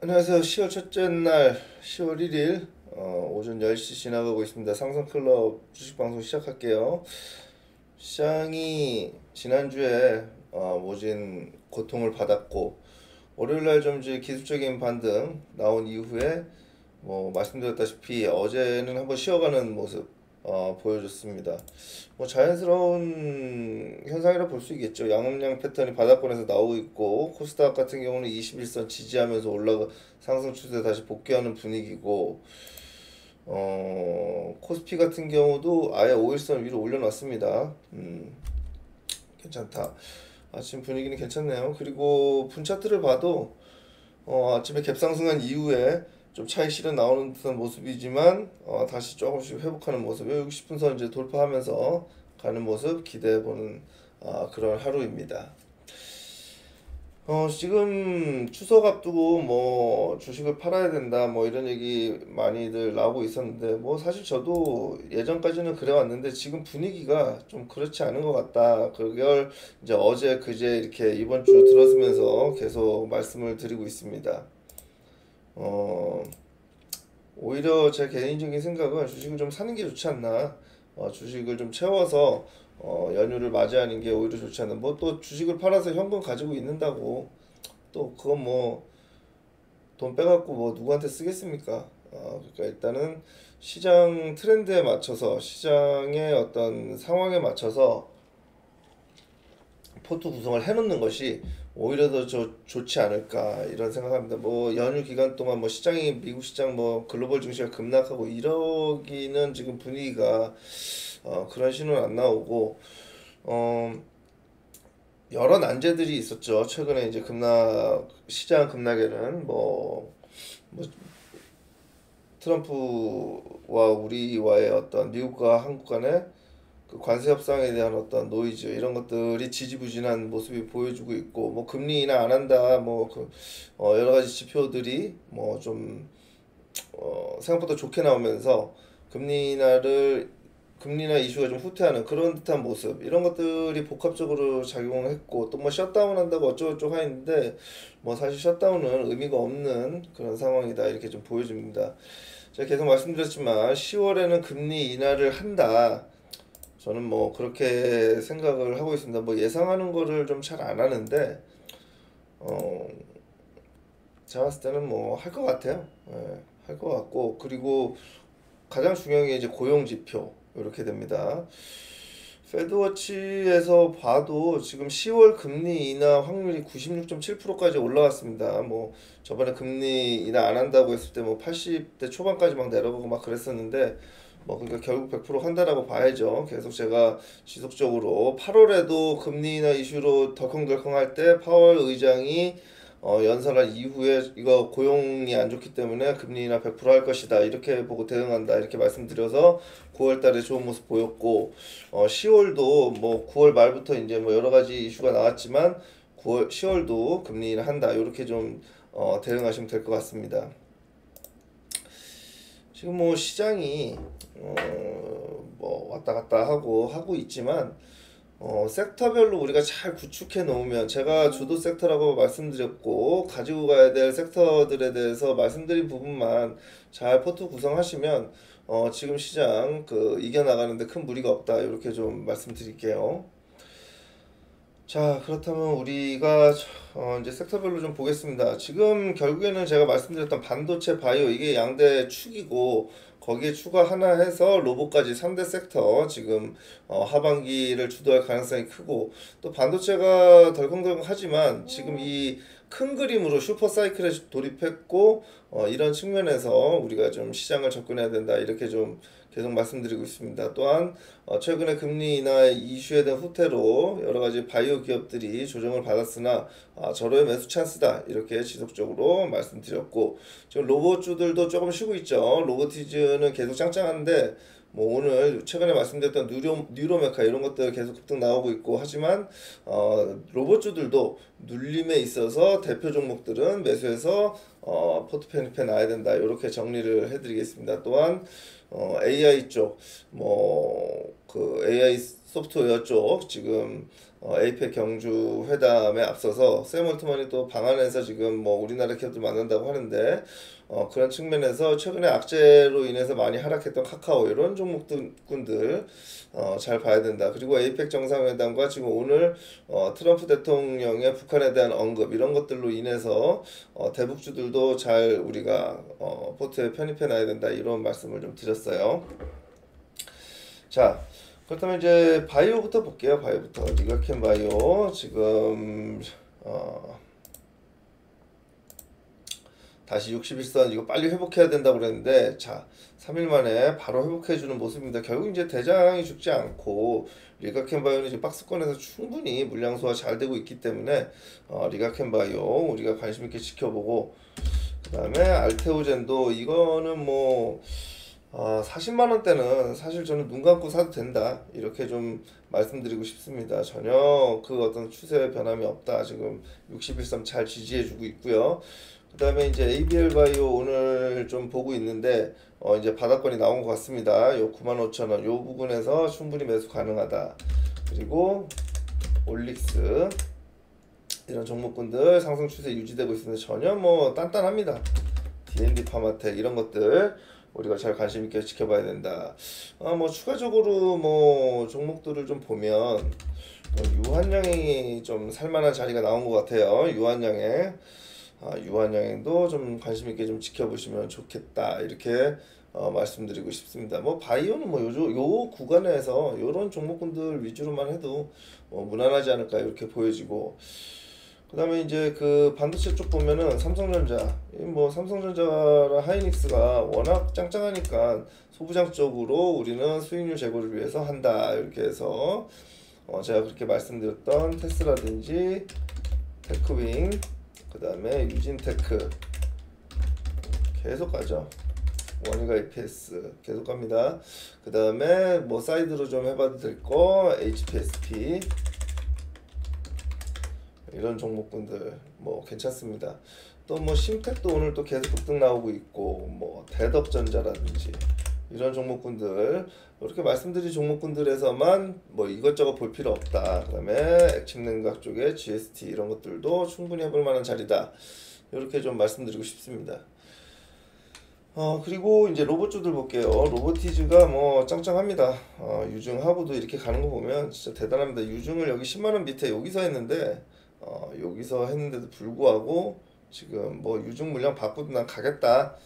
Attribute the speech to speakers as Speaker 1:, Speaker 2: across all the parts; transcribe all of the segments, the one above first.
Speaker 1: 안녕하세요. 10월 첫째 날 10월 1일 오전 10시 지나가고 있습니다. 상성클럽 주식방송 시작할게요. 시장이 지난주에 모진 고통을 받았고 월요일날 좀 이제 기술적인 반등 나온 이후에 뭐 말씀드렸다시피 어제는 한번 쉬어가는 모습 보여줬습니다. 뭐 자연스러운 현상이라 볼 수 있겠죠. 양음량 패턴이 바닥권에서 나오고 있고 코스닥 같은 경우는 21선 지지하면서 올라가 상승 추세 다시 복귀하는 분위기고 코스피 같은 경우도 아예 5일선 위로 올려놨습니다. 괜찮다. 아침 분위기는 괜찮네요. 그리고 분 차트를 봐도 아침에 갭상승한 이후에 좀 차익 실현 나오는 듯한 모습이지만 다시 조금씩 회복하는 모습, 여기 60분선 이제 돌파하면서 가는 모습 기대해보는 그런 하루입니다. 지금 추석 앞두고 뭐 주식을 팔아야 된다 뭐 이런 얘기 많이들 나오고 있었는데 뭐 사실 저도 예전까지는 그래 왔는데 지금 분위기가 좀 그렇지 않은 것 같다. 그걸 이제 어제 그제 이렇게 이번 주 들어서면서 계속 말씀을 드리고 있습니다. 어, 오히려 제 개인적인 생각은 주식을 좀 사는 게 좋지 않나. 주식을 좀 채워서 연휴를 맞이하는 게 오히려 좋지 않나. 뭐 또 주식을 팔아서 현금 가지고 있는다고 또 그건 뭐 돈 빼갖고 뭐 누구한테 쓰겠습니까? 그러니까 일단은 시장 트렌드에 맞춰서 시장의 어떤 상황에 맞춰서 포트 구성을 해놓는 것이 오히려 더 좋지 않을까 이런 생각합니다. 뭐 연휴 기간 동안 뭐 시장이 미국 시장 뭐 글로벌 증시가 급락하고 이러기는 지금 분위기가 그런 신호는 안 나오고 어 여러 난제들이 있었죠. 최근에 이제 급락 시장 급락에는 뭐 트럼프와 우리와의 어떤 미국과 한국 간의 그 관세 협상에 대한 어떤 노이즈 이런 것들이 지지부진한 모습이 보여주고 있고 뭐 금리 인하 안 한다 뭐그 여러 가지 지표들이 뭐 좀 생각보다 좋게 나오면서 금리 인하를 금리 인하 이슈가 좀 후퇴하는 그런 듯한 모습 이런 것들이 복합적으로 작용했고 또 뭐 셧다운 한다고 어쩌고저쩌고 하는데 뭐 사실 셧다운은 의미가 없는 그런 상황이다 이렇게 좀 보여집니다. 제가 계속 말씀드렸지만 10월에는 금리 인하를 한다. 저는 뭐 그렇게 생각을 하고 있습니다. 뭐 예상하는 거를 좀 잘 안 하는데 어 제가 봤을 때는 뭐 할 것 같아요. 예, 할 것 같고 그리고 가장 중요한 게 이제 고용 지표 이렇게 됩니다. 페드워치에서 봐도 지금 10월 금리 인하 확률이 96.7%까지 올라왔습니다. 뭐 저번에 금리 인하 안 한다고 했을 때 뭐 80대 초반까지 막 내려가고 막 그랬었는데 뭐 그러니까 결국 100% 한다라고 봐야죠. 계속 제가 지속적으로 8월에도 금리 인하 이슈로 덜컹덜컹 할 때 파월 의장이 연설한 이후에 이거 고용이 안 좋기 때문에 금리 인하 100%할 것이다 이렇게 보고 대응한다 이렇게 말씀드려서 9월 달에 좋은 모습 보였고 10월도 뭐 9월 말부터 이제 뭐 여러 가지 이슈가 나왔지만 9월 10월도 금리 인하 한다 이렇게 좀 대응하시면 될 것 같습니다. 지금 뭐 시장이 뭐 왔다 갔다 하고 있지만 섹터별로 우리가 잘 구축해 놓으면 제가 주도 섹터라고 말씀드렸고 가지고 가야 될 섹터들에 대해서 말씀드린 부분만 잘 포트 구성하시면 지금 시장 그 이겨나가는데 큰 무리가 없다 이렇게 좀 말씀드릴게요. 자, 그렇다면 우리가 이제 섹터별로 좀 보겠습니다. 지금 결국에는 제가 말씀드렸던 반도체, 바이오 이게 양대 축이고 거기에 추가 하나 해서 로봇까지 3대 섹터 지금 하반기를 주도할 가능성이 크고 또 반도체가 덜컹덜컹 하지만 지금 이 큰 그림으로 슈퍼 사이클에 돌입했고 이런 측면에서 우리가 좀 시장을 접근해야 된다 이렇게 좀 계속 말씀드리고 있습니다. 또한 최근에 금리 인하 이슈에 대한 후퇴로 여러 가지 바이오 기업들이 조정을 받았으나 절호의 매수 찬스다 이렇게 지속적으로 말씀드렸고 지금 로봇주들도 조금 쉬고 있죠. 로보티즈는 계속 짱짱한데 뭐 오늘 최근에 말씀드렸던 뉴로메카 이런 것들 계속 급등 나오고 있고 하지만 로봇주들도 눌림에 있어서 대표 종목들은 매수해서 포트페이에 놔야 된다 이렇게 정리를 해드리겠습니다. 또한 AI 쪽 뭐 그 AI 소프트웨어 쪽 지금 에이펙 경주 회담에 앞서서 샘 올트만이 또 방한해서 지금 뭐 우리나라 기업들 만난다고 하는데 그런 측면에서 최근에 악재로 인해서 많이 하락했던 카카오 이런 종목군들 잘 봐야 된다. 그리고 에이펙 정상회담과 지금 오늘 트럼프 대통령의 북한에 대한 언급 이런 것들로 인해서 대북주들도 잘 우리가 포트에 편입해 놔야 된다 이런 말씀을 좀 드렸어요. 자, 그렇다면 이제 바이오부터 볼게요. 바이오부터 리가켄 바이오 지금 다시 61선 이거 빨리 회복해야 된다고 그랬는데 자 3일 만에 바로 회복해주는 모습입니다. 결국 이제 대장이 죽지 않고 리가켄 바이오는 지금 박스권에서 충분히 물량 소화 잘 되고 있기 때문에 리가켄 바이오 우리가 관심 있게 지켜보고 그 다음에 알테오젠도 이거는 뭐 40만 원대는 사실 저는 눈 감고 사도 된다 이렇게 좀 말씀드리고 싶습니다. 전혀 그 어떤 추세 변함이 없다. 지금 61선 잘 지지해주고 있고요. 그 다음에 이제 ABL 바이오 오늘 좀 보고 있는데 이제 바닥권이 나온 것 같습니다. 요 95,000원 요 부분에서 충분히 매수 가능하다. 그리고 올릭스 이런 종목군들 상승 추세 유지되고 있는데 전혀 뭐 단단합니다. D&D 파마텍 이런 것들 우리가 잘 관심 있게 지켜봐야 된다. 뭐 추가적으로 뭐 종목들을 좀 보면 유한양이 좀 살만한 자리가 나온 것 같아요. 유한양에 유한양도 좀 관심 있게 좀 지켜보시면 좋겠다 이렇게 말씀드리고 싶습니다. 뭐 바이오는 뭐 요 구간에서 요런 종목군들 위주로만 해도 무난하지 않을까 이렇게 보여지고 그 다음에 이제 그 반도체 쪽 보면은 삼성전자 뭐 삼성전자랑 하이닉스가 워낙 짱짱하니까 소부장 쪽으로 우리는 수익률 제고를 위해서 한다 이렇게 해서 제가 그렇게 말씀드렸던 테스라든지 테크윙 그 다음에 유진테크 계속 가죠. 원희가 EPS 계속 갑니다. 그 다음에 뭐 사이드로 좀 해봐도 될 거 HPSP 이런 종목군들 뭐 괜찮습니다. 또 뭐 심텍도 오늘 또 계속 급등 나오고 있고 뭐 대덕전자라든지 이런 종목군들 이렇게 말씀드린 종목군들에서만 뭐 이것저것 볼 필요 없다. 그 다음에 액침냉각 쪽에 GST 이런 것들도 충분히 해볼 만한 자리다. 이렇게 좀 말씀드리고 싶습니다. 그리고 이제 로봇주들 볼게요. 로보티즈가 뭐 짱짱합니다. 유증하고도 이렇게 가는 거 보면 진짜 대단합니다. 유증을 여기 10만원 밑에 여기서 했는데 여기서 했는데도 불구하고 지금 뭐 유증 물량 받고도 난 가겠다.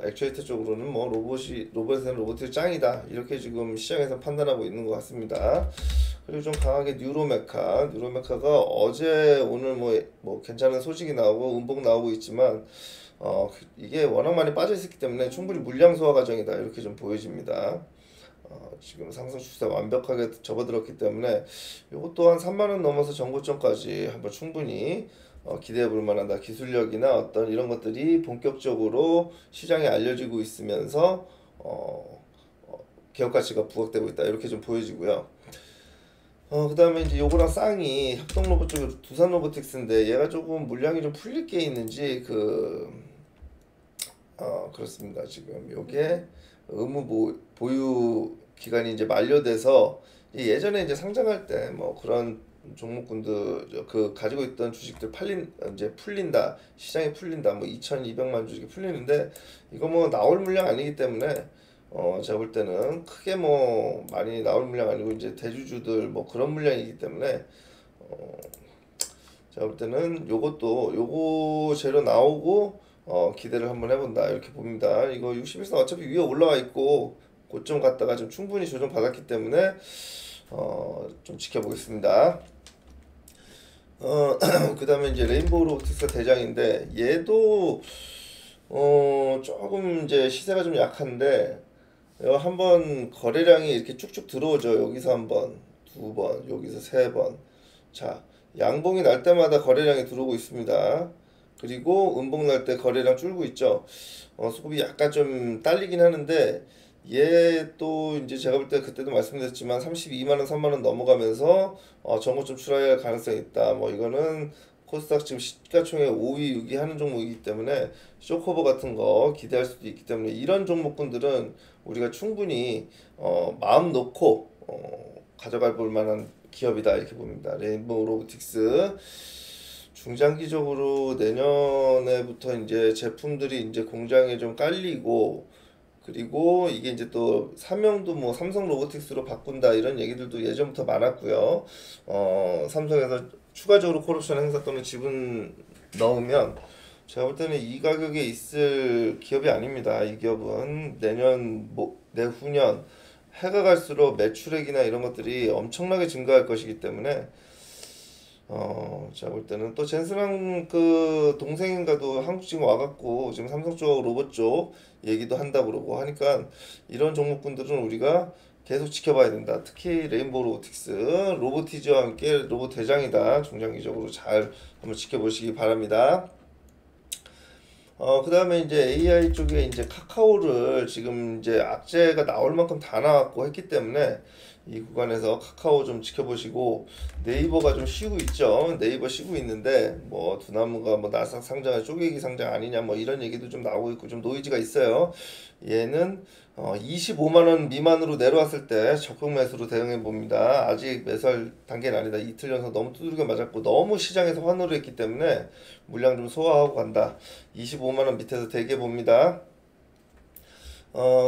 Speaker 1: 액추에이터 쪽으로는 뭐 로봇에서는 로봇이 짱이다. 이렇게 지금 시장에서 판단하고 있는 것 같습니다. 그리고 좀 강하게 뉴로메카가 어제 오늘 뭐 괜찮은 소식이 나오고 음봉 나오고 있지만 이게 워낙 많이 빠져 있었기 때문에 충분히 물량 소화 과정이다. 이렇게 좀 보여집니다. 지금 상승 추세 완벽하게 접어들었기 때문에 이것 또한 3만원 넘어서 전고점까지 한번 충분히 기대해 볼 만하다. 기술력이나 어떤 이런 것들이 본격적으로 시장에 알려지고 있으면서 기업 가치가 부각되고 있다. 이렇게 좀 보여지고요. 그 다음에 이제 요거랑 쌍이 협동 로봇 쪽에 두산 로보틱스인데 얘가 조금 물량이 좀 풀릴 게 있는지 그렇습니다. 지금 요게 의무 보유 기간이 이제 만료돼서 예전에 이제 상장할 때 뭐 그런 종목군들 가지고 있던 주식들 이제 풀린다 시장이 풀린다 뭐 2,200만 주식이 풀리는데 이거 뭐 나올 물량 아니기 때문에 제가 볼 때는 크게 뭐 많이 나올 물량 아니고 이제 대주주들 뭐 그런 물량이기 때문에 제가 볼 때는 요거 재료 나오고 기대를 한번 해본다 이렇게 봅니다. 이거 61선 어차피 위에 올라와 있고 고점 갔다가 좀 충분히 조정 받았기 때문에 좀 지켜보겠습니다. 그 다음에 이제 레인보우 로보틱스가 대장인데 얘도 조금 이제 시세가 좀 약한데 한번 거래량이 이렇게 쭉쭉 들어오죠. 여기서 한번 두번 여기서 세번 자 양봉이 날 때마다 거래량이 들어오고 있습니다. 그리고 음봉 날 때 거래량 줄고 있죠. 수급이 약간 좀 딸리긴 하는데 얘 또 이제 제가 볼 때 그때도 말씀드렸지만 32만원 3만원 넘어가면서 전고점 출하할 가능성이 있다. 뭐 이거는 코스닥 지금 시가총액 5위 6위 하는 종목이기 때문에 쇼커버 같은 거 기대할 수도 있기 때문에 이런 종목군들은 우리가 충분히 마음 놓고 가져갈 볼 만한 기업이다 이렇게 봅니다. 레인보우 로보틱스 중장기적으로 내년에부터 이제 제품들이 이제 공장에 좀 깔리고, 그리고 이게 이제 또 사명도 뭐 삼성 로보틱스로 바꾼다 이런 얘기들도 예전부터 많았고요. 삼성에서 추가적으로 콜옵션 행사 또는 지분 넣으면 제가 볼 때는 이 가격에 있을 기업이 아닙니다. 이 기업은 내년 뭐 내후년 해가 갈수록 매출액이나 이런 것들이 엄청나게 증가할 것이기 때문에 제가 볼 때는 또 젠스랑 그 동생인가도 한국 지금 와갖고 지금 삼성 쪽 로봇 쪽 얘기도 한다 그러고 하니까 이런 종목군들은 우리가 계속 지켜봐야 된다. 특히 레인보우 로보틱스 로보티즈와 함께 로봇 대장이다. 중장기적으로 잘 한번 지켜보시기 바랍니다. 그 다음에 이제 AI 쪽에 이제 카카오를 지금 이제 악재가 나올 만큼 다 나왔고 했기 때문에 이 구간에서 카카오 좀 지켜보시고, 네이버가 좀 쉬고 있죠. 네이버 쉬고 있는데 뭐 두나무가 뭐 나스닥 상장 쪼개기 상장 아니냐 뭐 이런 얘기도 좀 나오고 있고 좀 노이즈가 있어요. 얘는 25만 원 미만으로 내려왔을 때 적극 매수로 대응해 봅니다. 아직 매수할 단계는 아니다. 이틀 연속 너무 두들겨 맞았고 너무 시장에서 환호를 했기 때문에 물량 좀 소화하고 간다. 25만 원 밑에서 대기해 봅니다.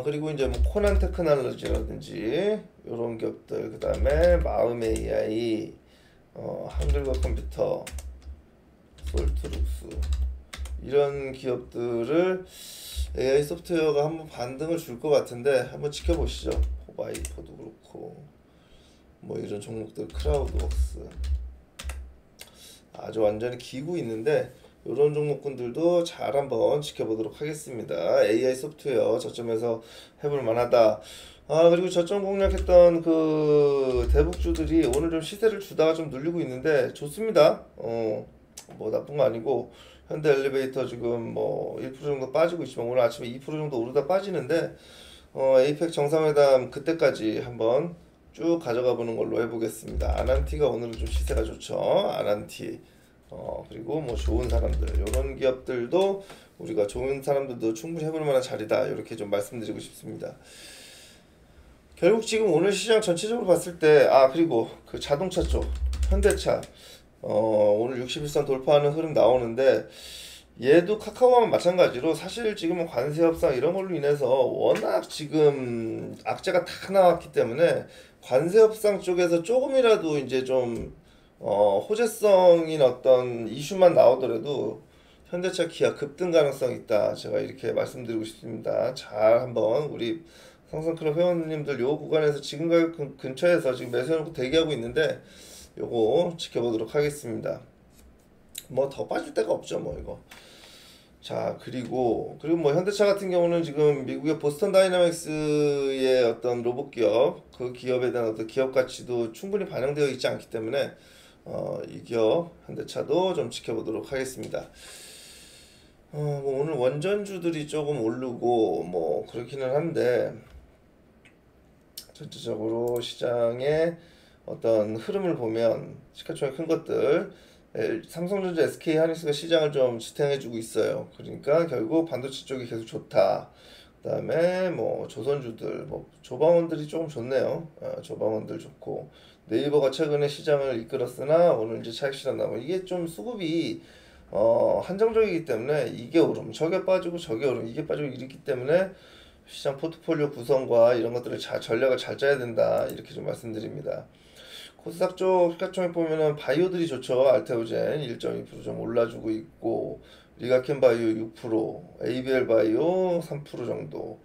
Speaker 1: 그리고 이제 뭐 코난 테크놀로지라든지 이런 기업들, 그 다음에 마음 AI, 한글과 컴퓨터, 솔트룩스 이런 기업들을 AI 소프트웨어가 한번 반등을 줄 것 같은데 한번 지켜보시죠. 호바이퍼도 그렇고 뭐 이런 종목들, 크라우드웍스 아주 완전히 기고 있는데 이런 종목군들도 잘 한번 지켜보도록 하겠습니다. AI 소프트웨어 저점에서 해볼 만하다. 그리고 저점 공략했던 그 대북주들이 오늘 좀 시세를 주다가 좀 눌리고 있는데 좋습니다. 뭐 나쁜 거 아니고, 현대 엘리베이터 지금 뭐 1% 정도 빠지고 있지만 오늘 아침에 2% 정도 오르다 빠지는데 에이펙 정상회담 그때까지 한번 쭉 가져가 보는 걸로 해보겠습니다. 아난티가 오늘은 좀 시세가 좋죠. 아난티. 그리고 뭐 좋은 사람들, 이런 기업들도 우리가 좋은 사람들도 충분히 해볼 만한 자리다, 이렇게 좀 말씀드리고 싶습니다. 결국 지금 오늘 시장 전체적으로 봤을 때, 그리고 그 자동차 쪽 현대차 오늘 61선 돌파하는 흐름 나오는데, 얘도 카카오와 마찬가지로 사실 지금은 관세 협상 이런 걸로 인해서 워낙 지금 악재가 다 나왔기 때문에 관세 협상 쪽에서 조금이라도 이제 좀 호재성인 어떤 이슈만 나오더라도 현대차, 기아 급등 가능성이 있다. 제가 이렇게 말씀드리고 싶습니다. 잘 한번 우리 성선클럽 회원님들 요 구간에서 지금 가격 근처에서 지금 매수해놓고 대기하고 있는데 요거 지켜보도록 하겠습니다. 뭐 더 빠질 데가 없죠 뭐 이거. 자, 그리고 뭐 현대차 같은 경우는 지금 미국의 보스턴 다이나믹스의 어떤 로봇 기업, 그 기업에 대한 어떤 기업 가치도 충분히 반영되어 있지 않기 때문에 이 기업 현대차도 좀 지켜보도록 하겠습니다. 뭐 오늘 원전주들이 조금 오르고 뭐 그렇기는 한데, 전체적으로 시장의 어떤 흐름을 보면 시가총액 큰 것들, 삼성전자, SK 하이닉스가 시장을 좀 지탱해주고 있어요. 그러니까 결국 반도체 쪽이 계속 좋다. 그다음에 뭐 조선주들, 뭐 조방원들이 조금 좋네요. 조방원들 좋고, 네이버가 최근에 시장을 이끌었으나 오늘 이제 차익 실현 나고, 이게 좀 수급이 한정적이기 때문에 이게 오름, 저게 빠지고 저게 오름, 이게 빠지고 이렇기 때문에 시장 포트폴리오 구성과 이런 것들을 전략을 잘 짜야 된다, 이렇게 좀 말씀드립니다. 코스닥 쪽 시가총액 보면은 바이오들이 좋죠. 알테오젠 1.2% 좀 올라주고 있고, 리가켄 바이오 6%, ABL 바이오 3% 정도,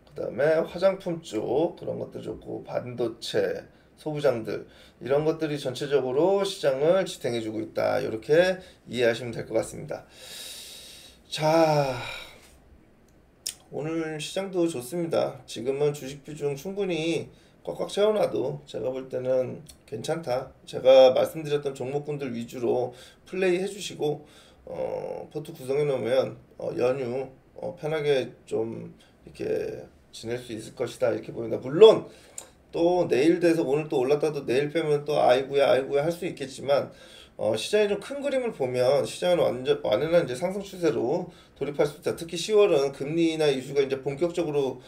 Speaker 1: 그 다음에 화장품 쪽 그런 것도 좋고, 반도체, 소부장들 이런 것들이 전체적으로 시장을 지탱해주고 있다, 이렇게 이해하시면 될 것 같습니다. 자, 오늘 시장도 좋습니다. 지금은 주식 비중 충분히 꽉꽉 채워놔도 제가 볼 때는 괜찮다. 제가 말씀드렸던 종목군들 위주로 플레이 해주시고 포트 구성해 놓으면 연휴 편하게 좀 이렇게 지낼 수 있을 것이다, 이렇게 보입니다. 물론 또 내일 돼서 오늘 또 올랐다도 내일 빼면 또 아이고야 할 수 있겠지만, 시장의 좀 큰 그림을 보면 시장은 완연한 이제 상승 추세로 돌입할 수 있다. 특히 10월은 금리나 이슈가 이제 본격적으로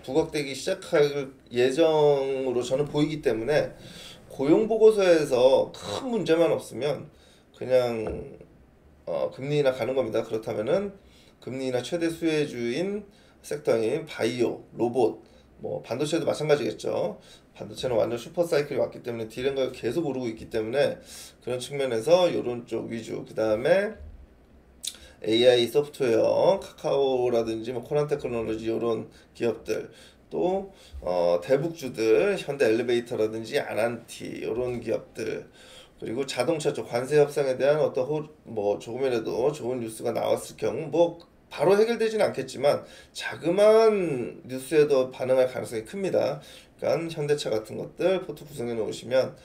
Speaker 1: 부각되기 시작할 예정으로 저는 보이기 때문에 고용 보고서에서 큰 문제만 없으면 그냥 금리 인하 가는 겁니다. 그렇다면은 금리 인하 최대 수혜주인 섹터인 바이오, 로봇, 뭐 반도체도 마찬가지겠죠. 반도체는 완전 슈퍼 사이클이 왔기 때문에 디램가 계속 오르고 있기 때문에 그런 측면에서 이런 쪽 위주. 그 다음에 AI 소프트웨어, 카카오라든지 뭐 코난 테크놀로지 이런 기업들 또 대북주들, 현대 엘리베이터라든지 아난티 이런 기업들 그리고 자동차 쪽 관세 협상에 대한 어떤 뭐 조금이라도 좋은 뉴스가 나왔을 경우 뭐 바로 해결되지는 않겠지만 자그마한 뉴스에도 반응할 가능성이 큽니다. 그러니까 현대차 같은 것들 포트 구성해 놓으시면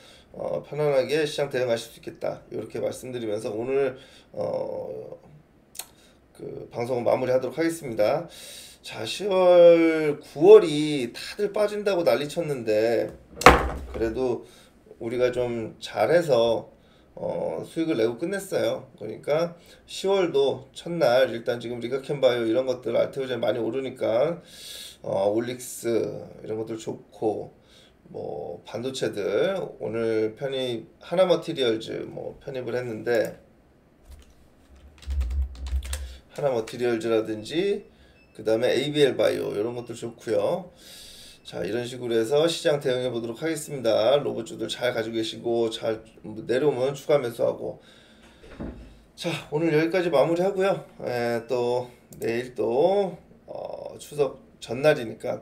Speaker 1: 편안하게 시장 대응하실 수 있겠다. 이렇게 말씀드리면서 오늘 그 방송은 마무리하도록 하겠습니다. 자, 10월, 9월이 다들 빠진다고 난리 쳤는데 그래도 우리가 좀 잘해서 수익을 내고 끝냈어요. 그러니까 10월도 첫날 일단 지금 리가켄바이오 이런 것들 알테오젠 많이 오르니까 올릭스 이런 것들 좋고 뭐 반도체들 오늘 편입 하나머티리얼즈 뭐 편입을 했는데 하나머티리얼즈라든지 그 다음에 ABL 바이오 이런 것들 좋고요. 자, 이런 식으로 해서 시장 대응해 보도록 하겠습니다. 로봇주들 잘 가지고 계시고 잘 내려오면 추가 매수하고. 자, 오늘 여기까지 마무리하고요. 또 내일 또 추석 전날이니까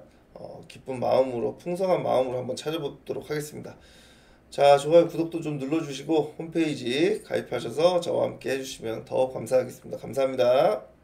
Speaker 1: 기쁜 마음으로 풍성한 마음으로 한번 찾아보도록 하겠습니다. 자, 좋아요 구독도 좀 눌러주시고 홈페이지 가입하셔서 저와 함께 해주시면 더 감사하겠습니다. 감사합니다.